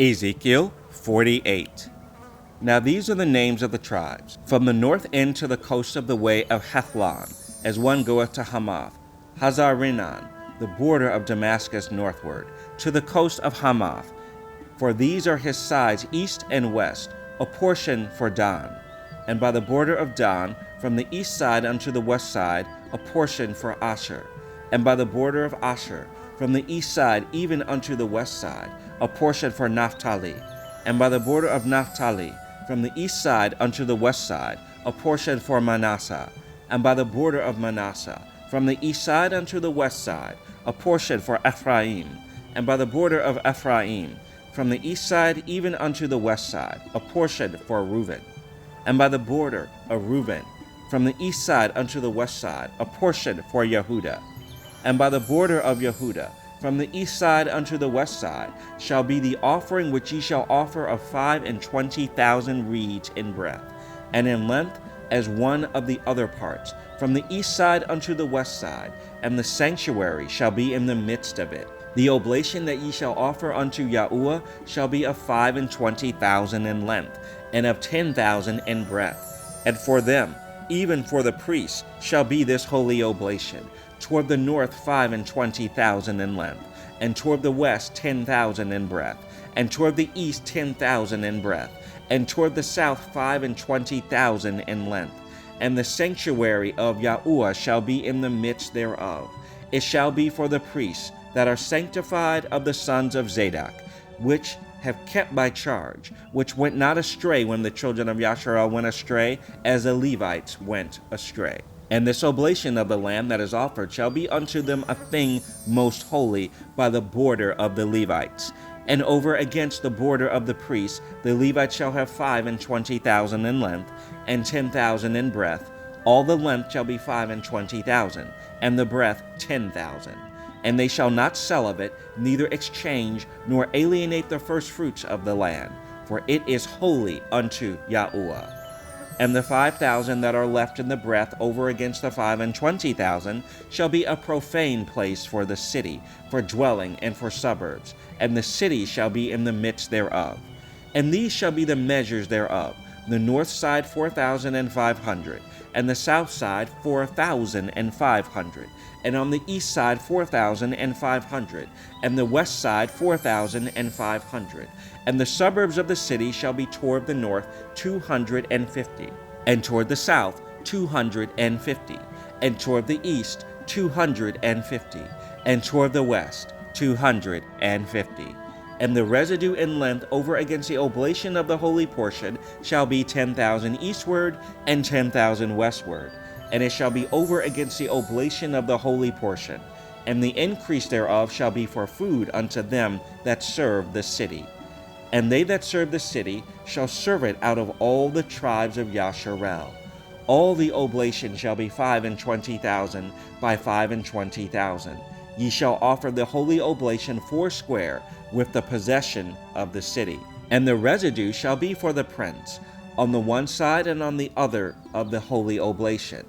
Ezekiel 48. Now these are the names of the tribes, from the north end to the coast of the way of Hethlon, as one goeth to Hamath, Hazar-Rinan, the border of Damascus northward, to the coast of Hamath. For these are his sides east and west, a portion for Dan. And by the border of Dan, from the east side unto the west side, a portion for Asher. And by the border of Asher, from the east side even unto the west side, a portion for Naphtali. And by the border of Naphtali, from the east side unto the west side, a portion for Manasseh. And by the border of Manasseh, from the east side unto the west side, a portion for Ephraim. And by the border of Ephraim, from the east side even unto the west side, a portion for Reuben. And by the border of Reuben, from the east side unto the west side, a portion for Yehuda. And by the border of Yehuda, from the east side unto the west side, shall be the offering which ye shall offer of 25,000 reeds in breadth, and in length as one of the other parts, from the east side unto the west side, and the sanctuary shall be in the midst of it. The oblation that ye shall offer unto Yahuwah shall be of 25,000 in length, and of 10,000 in breadth. And for them, even for the priests, shall be this holy oblation. Toward the north 25,000 in length, and toward the west 10,000 in breadth, and toward the east 10,000 in breadth, and toward the south 25,000 in length. And the sanctuary of Yahuwah shall be in the midst thereof. It shall be for the priests that are sanctified of the sons of Zadok, which have kept my charge, which went not astray when the children of Yasharel went astray, as the Levites went astray. And this oblation of the lamb that is offered shall be unto them a thing most holy by the border of the Levites. And over against the border of the priests, the Levites shall have 25,000 in length, and 10,000 in breadth. All the length shall be 25,000, and the breadth 10,000. And they shall not sell of it, neither exchange, nor alienate the firstfruits of the land, for it is holy unto Yahuwah. And the 5,000 that are left in the breadth over against the 25,000 shall be a profane place for the city, for dwelling and for suburbs, and the city shall be in the midst thereof. And these shall be the measures thereof: the north side 4,500, and the south side 4,500, and on the east side 4,500, and the west side 4,500. And the suburbs of the city shall be toward the north 250, and toward the south 250, and toward the east 250, and toward the west 250. And the residue in length over against the oblation of the holy portion shall be 10,000 eastward and 10,000 westward. And it shall be over against the oblation of the holy portion. And the increase thereof shall be for food unto them that serve the city. And they that serve the city shall serve it out of all the tribes of Yasharel. All the oblation shall be 25,000 by 25,000. Ye shall offer the holy oblation foursquare with the possession of the city. And the residue shall be for the prince, on the one side and on the other of the holy oblation,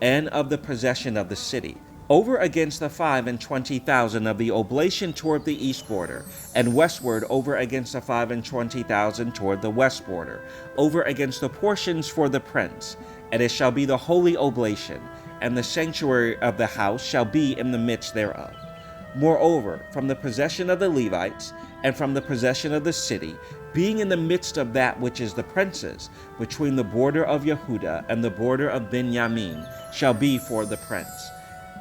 and of the possession of the city, over against the 25,000 of the oblation toward the east border, and westward over against the 25,000 toward the west border, over against the portions for the prince. And it shall be the holy oblation, and the sanctuary of the house shall be in the midst thereof. Moreover, from the possession of the Levites, and from the possession of the city, being in the midst of that which is the prince's, between the border of Yehuda and the border of Benjamin, shall be for the prince.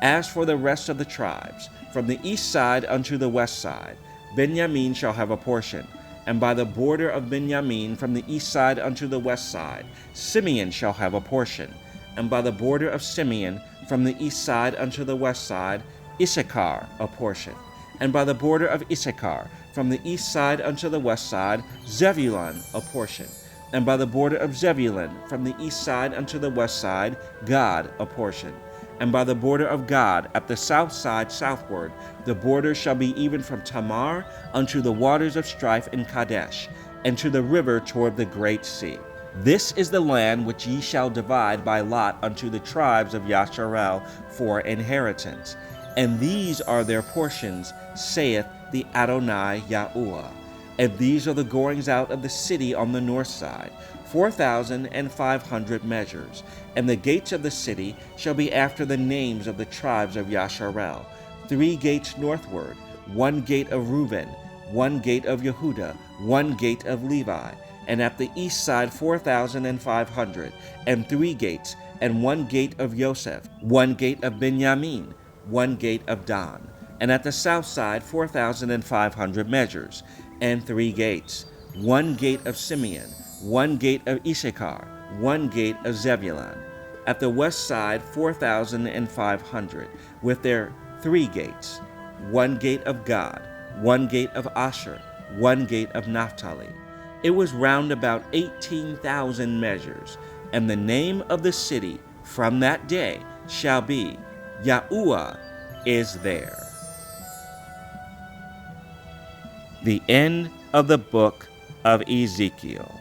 As for the rest of the tribes, from the east side unto the west side, Benjamin shall have a portion. And by the border of Benjamin, from the east side unto the west side, Simeon shall have a portion. And by the border of Simeon, from the east side unto the west side, Issachar a portion. And by the border of Issachar, from the east side unto the west side, Zebulun a portion. And by the border of Zebulun, from the east side unto the west side, Gad a portion. And by the border of Gad, at the south side southward, the border shall be even from Tamar unto the waters of strife in Kadesh, and to the river toward the great sea. This is the land which ye shall divide by lot unto the tribes of Yasharel for inheritance. And these are their portions, saith the Adonai Yahuwah. And these are the goings out of the city on the north side, 4,500 measures. And the gates of the city shall be after the names of the tribes of Yasharel, 3 gates northward, 1 gate of Reuben, 1 gate of Yehuda, 1 gate of Levi. And at the east side 4,500, and 3 gates, and 1 gate of Joseph, 1 gate of Benjamin, 1 gate of Dan. And at the south side 4,500 measures, and 3 gates, 1 gate of Simeon, 1 gate of Issachar, 1 gate of Zebulun. At the west side 4,500, with their 3 gates, 1 gate of Gad, 1 gate of Asher, 1 gate of Naphtali. It was round about 18,000 measures, and the name of the city from that day shall be Yahuwah is there. The end of the book of Ezekiel.